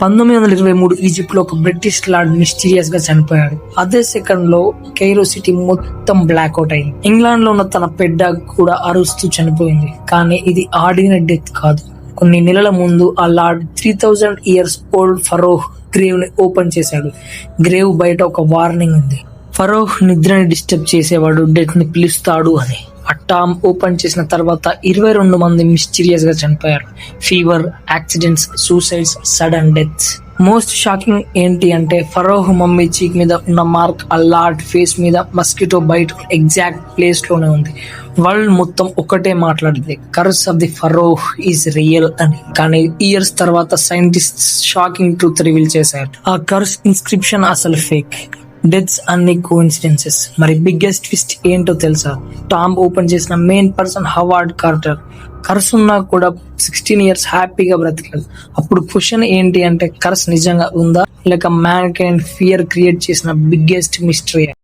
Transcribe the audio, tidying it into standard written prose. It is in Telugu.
1923 ఈజిప్ట్ లో ఒక బ్రిటిష్ లార్డ్ మిస్టీరియస్ గా చనిపోయాడు. అదే సెకండ్ లో కైరో సిటీ మొత్తం బ్లాక్అవుట్ అయింది. ఇంగ్లాండ్ లో ఉన్న తన పెద్ద కూడా అరుస్తూ చనిపోయింది. కానీ ఇది ఆర్డినరీ డెత్ కాదు. కొన్ని నెలల ముందు ఆ లార్డ్ 3000 years ఓల్డ్ ఫరోహ్ గ్రేవ్ ని ఓపెన్ చేశాడు. గ్రేవ్ బయట ఒక వార్నింగ్ ఉంది. ఫరోహ్ నిద్రని డిస్టర్బ్ చేసేవాడు, డెత్ ని పిలుస్తాడు అని. ఆ టామ్ ఓపెన్ చేసిన తర్వాత 22 మంది మిస్టీరియస్ గా చనిపోయారు. Fever, accidents, suicides, sudden deaths. Most shocking ఏంటి అంటే ఫరోహ్ మమ్మీ చీక్ మీద ఉన్న మార్క్ ఆ లార్డ్ ఫేస్ మీద మస్కిటో బైట్ ఎగ్జాక్ట్ ప్లేస్ లోనే ఉంది. వరల్డ్ మొత్తం ఒకటే మాట్లాడింది, curse of the pharaoh is real అని. కానీ ఇయర్స్ తర్వాత సైంటిస్ట్ షాకింగ్ ట్రూత్ రివీల్ చేశారు. ఆ కర్స్ ఇన్స్క్రిప్షన్ అసలు ఫేక్, డెత్స్ అన్ని కోఇన్సిడెన్సెస్. మరి బిగ్గెస్ట్ ట్విస్ట్ ఏంటో తెలుసా? టామ్ ఓపెన్ చేసిన main person Howard Carter. Curse ఉన్నా కూడా 16 years హ్యాపీగా బ్రతికాడు. అప్పుడు క్వశ్చన్ ఏంటి అంటే కర్స్ నిజంగా ఉందా లేక మ్యాన్ కైండ్ ఫియర్ క్రియేట్ చేసిన బిగ్గెస్ట్ మిస్టరీ?